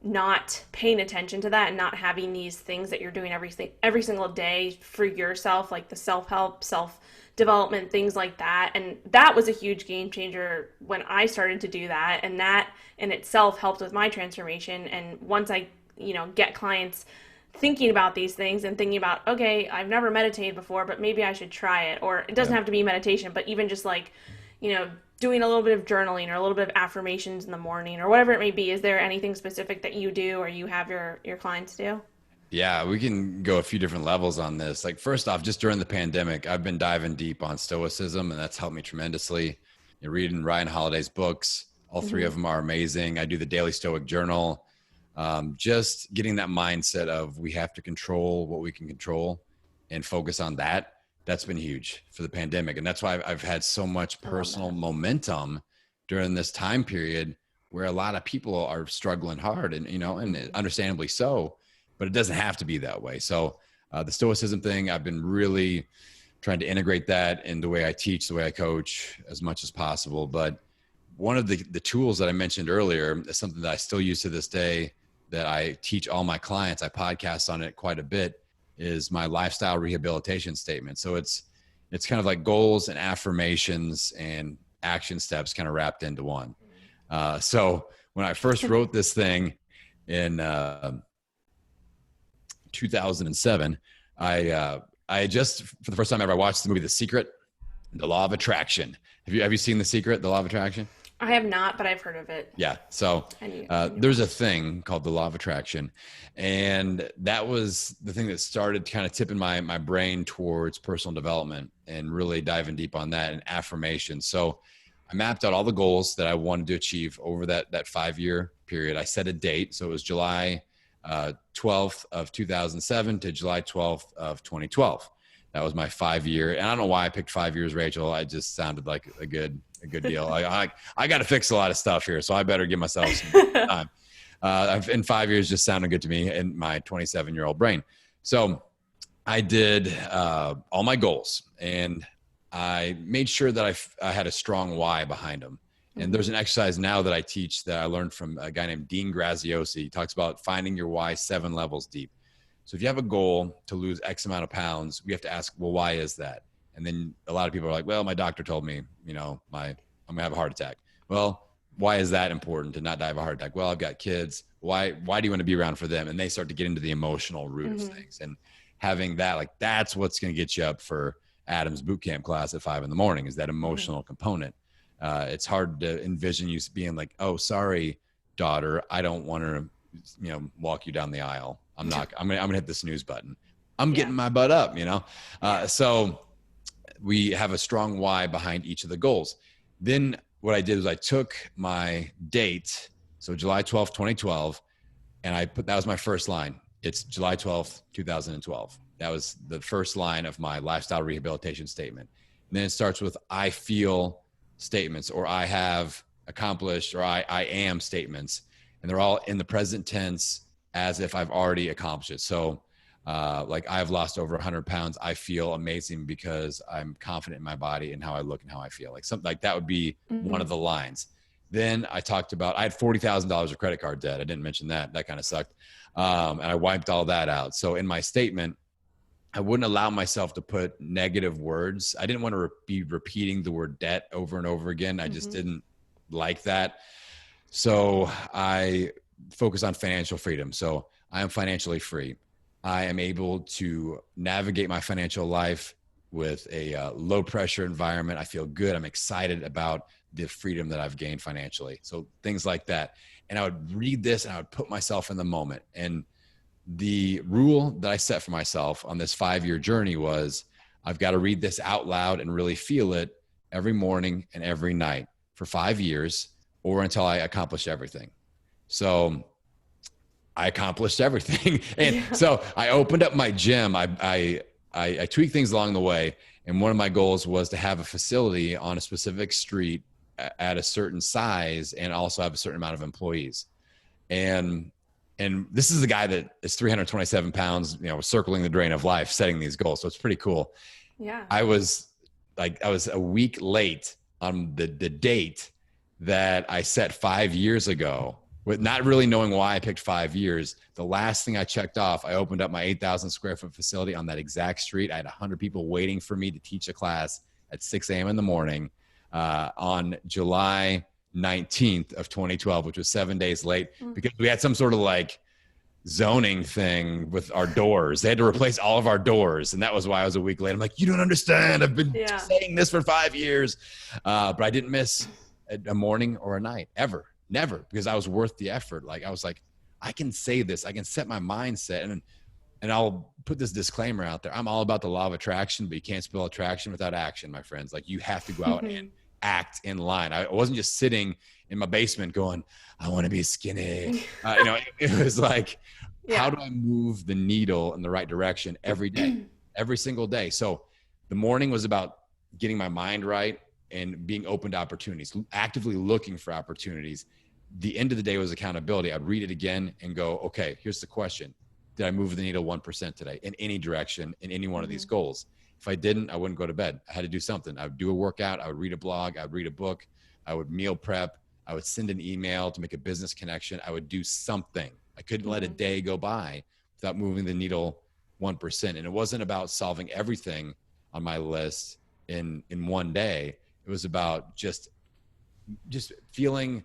S1: not paying attention to that and not having these things that you're doing every single day for yourself, like the self-help, self-development, things like that. And that was a huge game changer when I started to do that. And that in itself helped with my transformation. And once I, you know, get clients thinking about these things and thinking about, okay, I've never meditated before, but maybe I should try it. Or it doesn't have to be meditation, but even just like, you know, doing a little bit of journaling or a little bit of affirmations in the morning or whatever it may be. Is there anything specific that you do or you have your clients do?
S2: Yeah, we can go a few different levels on this. Like, first off, just during the pandemic, I've been diving deep on Stoicism, and that's helped me tremendously. You're reading Ryan Holiday's books. All 3 of them are amazing. I do the daily Stoic journal. Just getting that mindset of we have to control what we can control and focus on that. That's been huge for the pandemic. And that's why I've had so much personal momentum during this time period where a lot of people are struggling hard, and, you know, and understandably so, but it doesn't have to be that way. So the Stoicism thing, I've been really trying to integrate that in the way I teach, the way I coach as much as possible. But one of the tools that I mentioned earlier is something that I still use to this day, that I teach all my clients. I podcast on it quite a bit, is my lifestyle rehabilitation statement. So it's kind of like goals and affirmations and action steps kind of wrapped into one. So when I first wrote this thing in 2007, I just, for the first time ever, I watched the movie The Secret, The Law of Attraction. Have you seen The Secret, The Law of Attraction?
S1: I have not, but I've heard of it.
S2: Yeah. So there's a thing called the Law of Attraction. And that was the thing that started kind of tipping my brain towards personal development and really diving deep on that and affirmations. So I mapped out all the goals that I wanted to achieve over that 5-year period. I set a date. So it was July 12th of 2007 to July 12th of 2012. That was my 5-year. And I don't know why I picked 5 years, Rachel. I just sounded like a good deal. I got to fix a lot of stuff here, so I better give myself some time. In 5 years just sounded good to me in my 27-year-old brain. So I did all my goals, and I made sure that I had a strong why behind them. And there's an exercise now that I teach that I learned from a guy named Dean Graziosi. He talks about finding your why 7 levels deep. So if you have a goal to lose X amount of pounds, we have to ask, well, why is that? And then a lot of people are like, well, my doctor told me, I'm gonna have a heart attack. Well, why is that important to not die of a heart attack? Well, I've got kids. Why do you want to be around for them? And they start to get into the emotional root of things. And having that, like, that's what's going to get you up for Adam's bootcamp class at 5 a.m. is that emotional component. It's hard to envision you being like, oh, sorry, daughter, I don't want to, walk you down the aisle. I'm gonna hit the snooze button. I'm getting my butt up, So we have a strong why behind each of the goals. Then what I did was I took my date, so July 12th, 2012, and that was my first line. It's July 12th, 2012. That was the first line of my lifestyle rehabilitation statement. And then it starts with I feel statements, or I have accomplished, or I am statements. And they're all in the present tense as if I've already accomplished it. So like I've lost over 100 pounds. I feel amazing because I'm confident in my body and how I look and how I feel. Like something like that would be one of the lines. Then I talked about, I had $40,000 of credit card debt. I didn't mention that. That kind of sucked. And I wiped all that out. So in my statement, I wouldn't allow myself to put negative words. I didn't want to be repeating the word debt over and over again. I just didn't like that. So I focus on financial freedom. So I am financially free. I am able to navigate my financial life with a low pressure environment. I feel good. I'm excited about the freedom that I've gained financially. So things like that. And I would read this and I would put myself in the moment. And the rule that I set for myself on this 5-year journey was I've got to read this out loud and really feel it every morning and every night for 5 years, or until I accomplish everything. So I accomplished everything. And so I opened up my gym. I tweaked things along the way. And one of my goals was to have a facility on a specific street at a certain size and also have a certain amount of employees. And this is a guy that is 327 pounds, circling the drain of life, setting these goals. So it's pretty cool.
S1: Yeah.
S2: I was a week late on the date that I set 5 years ago, with not really knowing why I picked 5 years. The last thing I checked off, I opened up my 8,000 square foot facility on that exact street. I had 100 people waiting for me to teach a class at 6 a.m. in the morning on July 19th of 2012, which was 7 days late because we had some sort of like zoning thing with our doors. They had to replace all of our doors. And that was why I was a week late. I'm like, you don't understand. I've been saying this for 5 years. But I didn't miss a morning or a night ever. Never, because I was worth the effort. Like I was like, I can say this. I can set my mindset. And I'll put this disclaimer out there. I'm all about the law of attraction, but you can't spell attraction without action, my friends. Like you have to go out and act in line. I wasn't just sitting in my basement going, I want to be skinny. It was like, how do I move the needle in the right direction every day, every single day? So the morning was about getting my mind right and being open to opportunities, actively looking for opportunities. The end of the day was accountability. I'd read it again and go, okay, here's the question. Did I move the needle 1% today in any direction, in any one of these goals? If I didn't, I wouldn't go to bed. I had to do something. I would do a workout. I would read a blog. I would read a book. I would meal prep. I would send an email to make a business connection. I would do something. I couldn't let a day go by without moving the needle 1%. And it wasn't about solving everything on my list in one day. It was about just feeling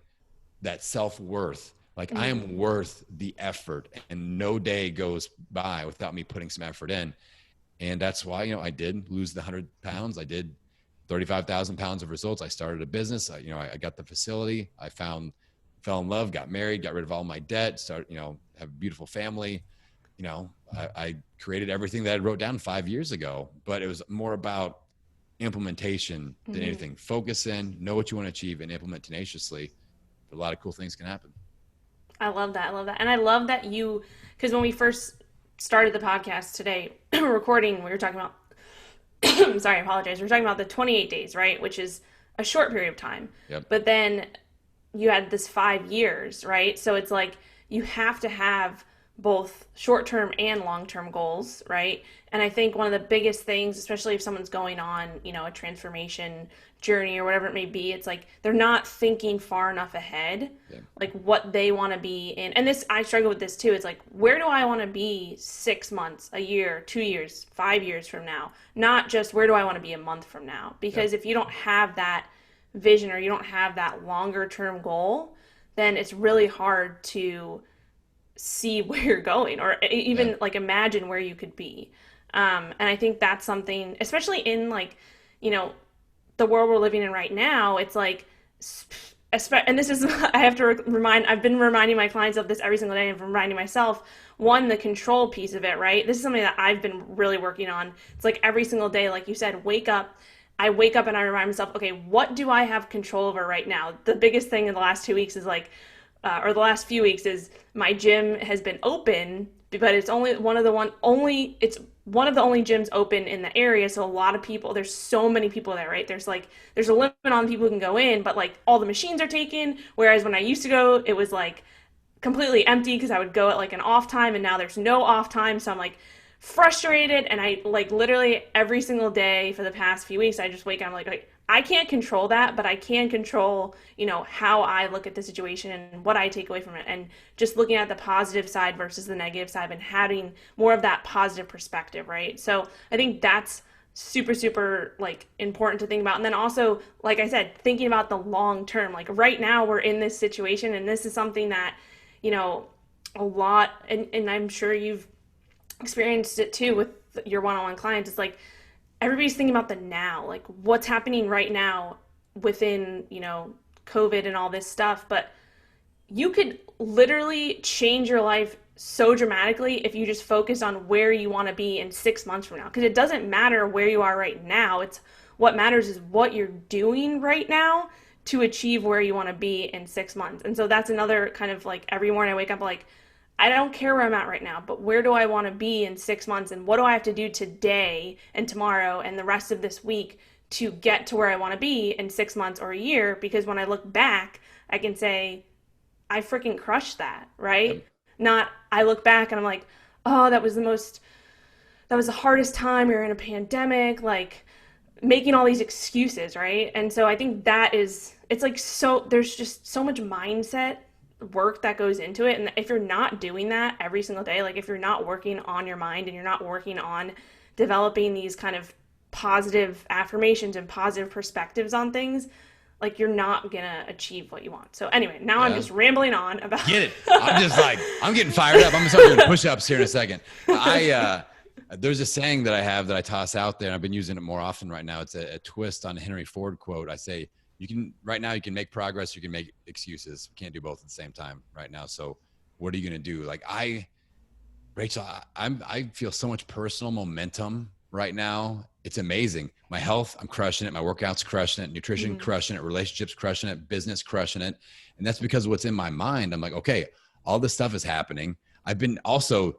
S2: that self-worth. Like I am worth the effort, and no day goes by without me putting some effort in. And that's why, I did lose the 100 pounds. I did 35,000 pounds of results. I started a business. I got the facility. I fell in love, got married, got rid of all my debt, started, have a beautiful family. I created everything that I wrote down 5 years ago, but it was more about implementation than anything. Focus in, know what you want to achieve, and implement tenaciously. A lot of cool things can happen.
S1: I love that. And I love that because when we first started the podcast today, recording, we were talking about, sorry, I apologize. We were talking about the 28 days, right? Which is a short period of time.
S2: Yep.
S1: But then you had this 5 years, right? So it's like you have to have both short-term and long-term goals, right? And I think one of the biggest things, especially if someone's going on, a transformation journey or whatever it may be, it's like they're not thinking far enough ahead,
S2: Yeah.
S1: like what they want to be in. And this, I struggle with this too. It's like, where do I want to be 6 months, a year, 2 years, 5 years from now? Not just where do I want to be a month from now? Because if you don't have that vision or you don't have that longer term goal, then it's really hard to see where you're going or
S2: Yeah.
S1: even like imagine where you could be. And I think that's something, especially in like, you know, the world we're living in right now, it's like, and this is, I have to I've been reminding my clients of this every single day and reminding myself, one, the control piece of it, right? This is something that I've been really working on. It's like every single day, like you said, I wake up and I remind myself, okay, what do I have control over right now? The biggest thing in the last 2 weeks is like, or the last few weeks is my gym has been open, but it's only it's one of the only gyms open in the area. So a lot of people, there's so many people there, right? There's a limit on people who can go in, but like all the machines are taken. Whereas when I used to go, it was like completely empty because I would go at like an off time, and now there's no off time. So I'm like frustrated, and I like literally every single day for the past few weeks, I just wake up, I'm like I can't control that, but I can control, how I look at the situation and what I take away from it, and just looking at the positive side versus the negative side and having more of that positive perspective, right? So I think that's super, super like important to think about. And then also, like I said, thinking about the long term, like right now we're in this situation, and this is something that, a lot, and I'm sure you've experienced it too with your one-on-one clients. It's like everybody's thinking about the now, like what's happening right now within, COVID and all this stuff. But you could literally change your life so dramatically if you just focus on where you want to be in 6 months from now. Because it doesn't matter where you are right now. It's what matters is what you're doing right now to achieve where you want to be in 6 months. And so that's another kind of like every morning I wake up like, I don't care where I'm at right now, but where do I want to be in 6 months? And what do I have to do today and tomorrow and the rest of this week to get to where I want to be in 6 months or a year? Because when I look back, I can say, I freaking crushed that, right?
S2: Yep.
S1: Not, I look back and I'm like, oh, that was the hardest time. We were in a pandemic, like making all these excuses, right? And so I think it's like, so there's just so much mindset work that goes into it. And if you're not doing that every single day, like if you're not working on your mind and you're not working on developing these kind of positive affirmations and positive perspectives on things, like you're not gonna achieve what you want. So anyway, now I'm
S2: Yeah.
S1: just rambling on about
S2: Get it. I'm just like, I'm getting fired up. I'm gonna start doing push-ups here in a second. There's a saying that I have that I toss out there, and I've been using it more often right now. It's a twist on a Henry Ford quote. I say, right now you can make progress, you can make excuses. You can't do both at the same time right now. So what are you going to do? Like Rachel, I feel so much personal momentum right now. It's amazing. My health, I'm crushing it. My workouts crushing it. Nutrition, crushing it. Relationships, crushing it. Business, crushing it. And that's because of what's in my mind. I'm like, okay, all this stuff is happening. I've been also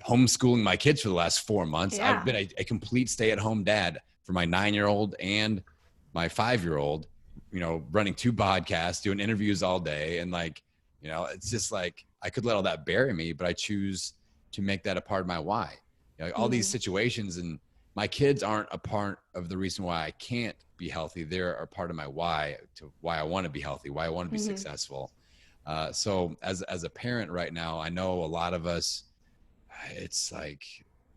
S2: homeschooling my kids for the last 4 months.
S1: yeah.
S2: I've been a complete stay-at-home dad for my 9-year-old and my 5-year-old, running 2 podcasts, doing interviews all day. And like, it's just like, I could let all that bury me, but I choose to make that a part of my why. All these situations, and my kids aren't a part of the reason why I can't be healthy. They're a part of my why, to why I want to be healthy, why I want to be successful. So as a parent right now, I know a lot of us, it's like,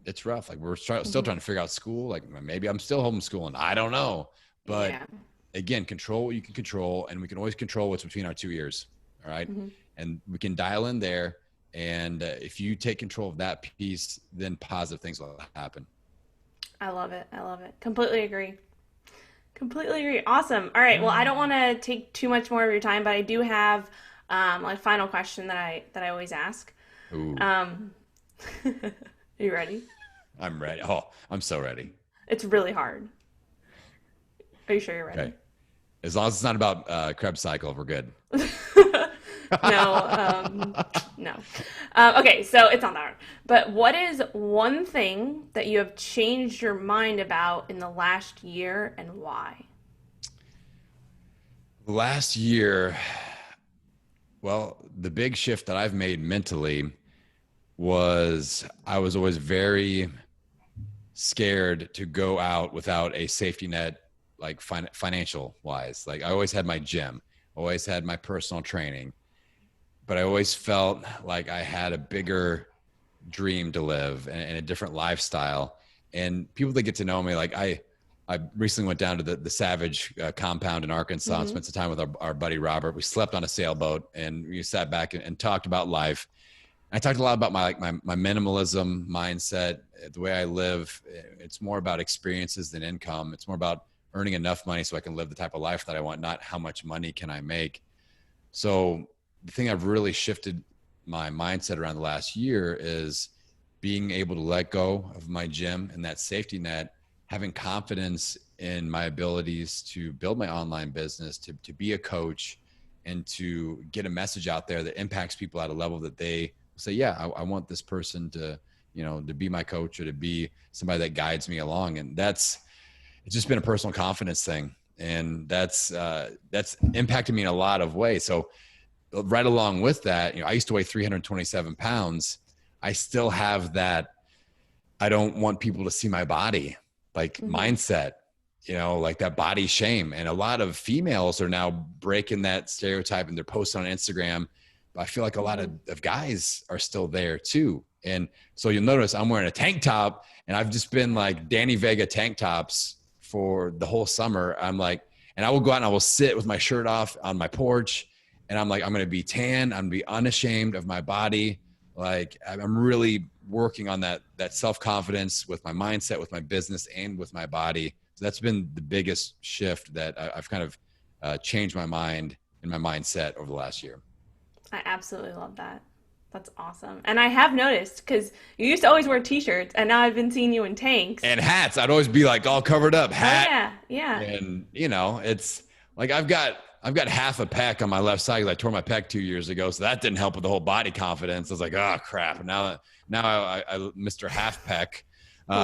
S2: it's rough. Like we're still trying to figure out school. Like maybe I'm still homeschooling. I don't know. But
S1: Yeah.
S2: again, control what you can control, and we can always control what's between our 2 ears. All right. And we can dial in there. And if you take control of that piece, then positive things will happen.
S1: I love it. I love it. Completely agree. Completely agree. Awesome. All right. Well, I don't want to take too much more of your time, but I do have a final question that I always ask.
S2: Ooh,
S1: Are you ready?
S2: I'm ready. Oh, I'm so ready.
S1: It's really hard. Are you sure you're ready?
S2: Okay. As long as it's not about Krebs cycle, we're good.
S1: No, no. Okay, so it's not that hard. But what is one thing that you have changed your mind about in the last year, and why?
S2: Last year, well, the big shift that I've made mentally was I was always very scared to go out without a safety net, like financial wise. Like I always had my gym, always had my personal training, but I always felt like I had a bigger dream to live and a different lifestyle. And people that get to know me, like I recently went down to the Savage compound in Arkansas and spent some time with our buddy Robert. We slept on a sailboat and we sat back and talked about life. I talked a lot about my minimalism mindset, the way I live. It's more about experiences than income. It's more about earning enough money so I can live the type of life that I want, not how much money can I make. So the thing I've really shifted my mindset around the last year is being able to let go of my gym and that safety net, having confidence in my abilities to build my online business, to be a coach, and to get a message out there that impacts people at a level that they say, yeah, I want this person to, to be my coach or to be somebody that guides me along. And it's just been a personal confidence thing. And that's impacted me in a lot of ways. So right along with that, I used to weigh 327 pounds. I still have that. I don't want people to see my body, like mindset, like that body shame. And a lot of females are now breaking that stereotype and they're posting on Instagram. But I feel like a lot of guys are still there too. And so you'll notice I'm wearing a tank top and I've just been like Danny Vega tank tops for the whole summer. I'm like, and I will go out and I will sit with my shirt off on my porch. And I'm like, I'm going to be tan. I'm going to be unashamed of my body. Like I'm really working on that self-confidence with my mindset, with my business, and with my body. So that's been the biggest shift that I've kind of changed my mind and my mindset over the last year.
S1: I absolutely love that. That's awesome. And I have noticed, because you used to always wear t-shirts and now I've been seeing you in tanks.
S2: And hats. I'd always be like all covered up, hat.
S1: Oh, yeah.
S2: And it's like I've got half a pec on my left side because I tore my pec 2 years ago. So that didn't help with the whole body confidence. I was like, oh crap. And now I Mr. Half pec. When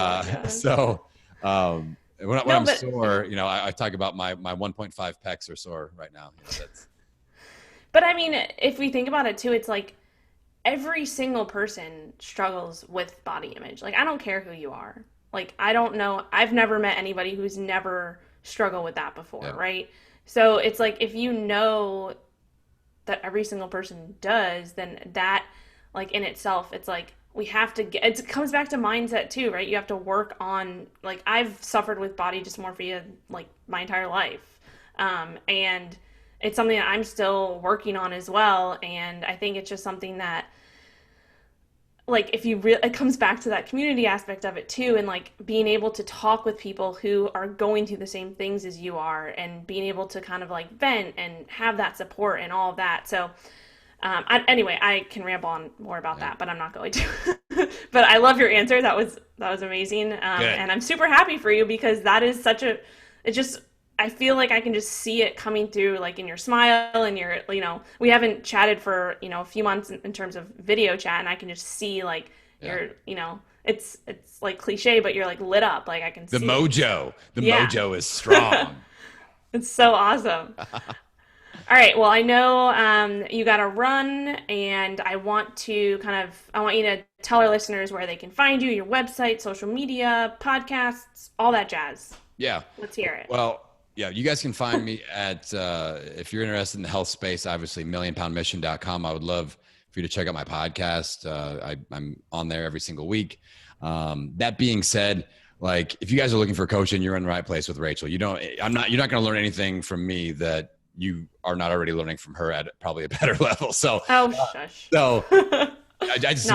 S2: I'm sore, I talk about my 1.5 pecs are sore right now.
S1: But I mean, if we think about it too, it's like every single person struggles with body image. Like, I don't care who you are. Like, I don't know. I've never met anybody who's never struggled with that before, right? So it's like, if you know that every single person does, then that, like, in itself, it's like, we have to it comes back to mindset too, right? You have to work on, like, I've suffered with body dysmorphia, like, my entire life. And it's something that I'm still working on as well. And I think it's just something that, like, if you really, it comes back to that community aspect of it too. And like being able to talk with people who are going through the same things as you are and being able to kind of like vent and have that support and all of that. So anyway, I can ramble on more about that, but I'm not going to. But I love your answer. That was amazing. And I'm super happy for you, because that is I feel like I can just see it coming through, like in your smile and your, we haven't chatted for, a few months in terms of video chat, and I can just see like you're, it's like cliche, but you're like lit up. Like I can see
S2: the mojo. The mojo is strong.
S1: It's so awesome. All right. Well, I know you got to run, and I want you to tell our listeners where they can find you, your website, social media, podcasts, all that jazz.
S2: Yeah.
S1: Let's hear it.
S2: Well, yeah, you guys can find me at, if you're interested in the health space, obviously millionpoundmission.com. I would love for you to check out my podcast. I'm on there every single week. That being said, like, if you guys are looking for a coach, and you're in the right place with Rachel, you're not going to learn anything from me that you are not already learning from her at probably a better level. So,
S1: shush.
S2: So I just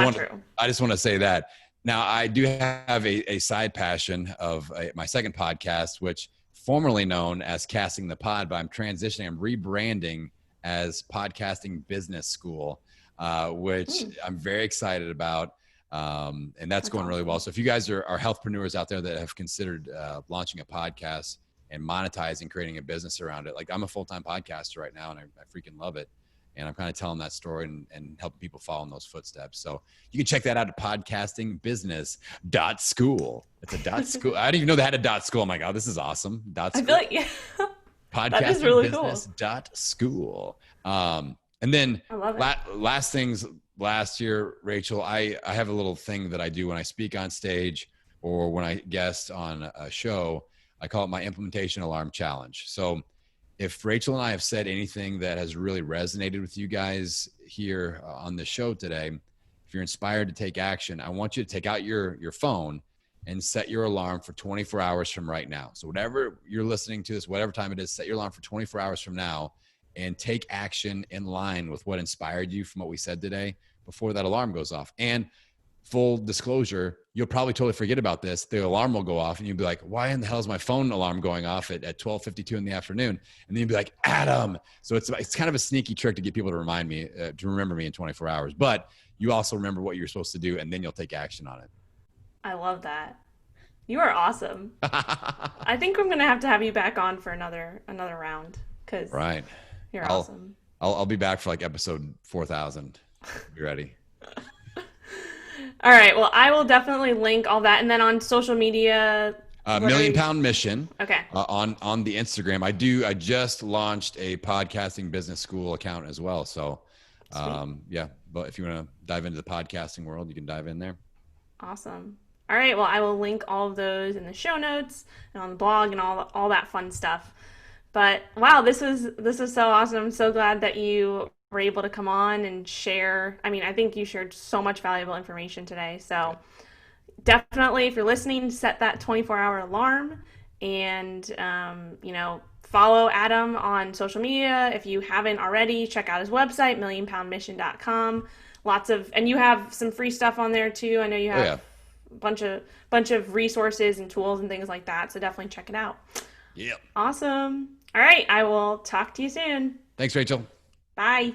S2: want to say that. Now, I do have a side passion of my second podcast, which formerly known as Casting the Pod, but I'm rebranding as Podcasting Business School, which I'm very excited about. And that's going really well. So if you guys are healthpreneurs out there that have considered launching a podcast and monetizing, creating a business around it, like, I'm a full-time podcaster right now, and I freaking love it. And I'm kind of telling that story and helping people follow in those footsteps. So you can check that out at podcastingbusiness.school. It's a .school. I didn't even know they had a .school. I'm like, oh, this is awesome. .school.
S1: I feel like,
S2: Podcastingbusiness.school. And And then
S1: I love it.
S2: last things last year, Rachel, I have a little thing that I do when I speak on stage or when I guest on a show. I call it my implementation alarm challenge. So if Rachel and I have said anything that has really resonated with you guys here on the show today, if you're inspired to take action, I want you to take out your phone and set your alarm for 24 hours from right now. So whatever you're listening to this, whatever time it is, set your alarm for 24 hours from now and take action in line with what inspired you from what we said today before that alarm goes off. And full disclosure, you'll probably totally forget about this. The alarm will go off and you'll be like, why in the hell is my phone alarm going off at 12:52 in the afternoon? And then you'll be like, Adam. So it's kind of a sneaky trick to get people to to remember me in 24 hours. But you also remember what you're supposed to do, and then you'll take action on it.
S1: I love that. You are awesome. I think I'm gonna have to have you back on for another round because
S2: Right.
S1: you're awesome.
S2: I'll be back for like episode 4,000. Be ready.
S1: All right. Well, I will definitely link all that, and then on social media.
S2: Million Pound Mission.
S1: Okay.
S2: On the Instagram, I just launched a podcasting business school account as well. So, yeah. But if you want to dive into the podcasting world, you can dive in there.
S1: Awesome. All right. Well, I will link all of those in the show notes and on the blog and all that fun stuff. But wow, this is so awesome. I'm so glad that you were able to come on and share. I mean, I think you shared so much valuable information today. So definitely, if you're listening, set that 24-hour alarm and, follow Adam on social media. If you haven't already, check out his website, millionpoundmission.com. And you have some free stuff on there too. I know you have a bunch of resources and tools and things like that. So definitely check it out.
S2: Yep.
S1: Awesome. All right. I will talk to you soon.
S2: Thanks, Rachel.
S1: Bye.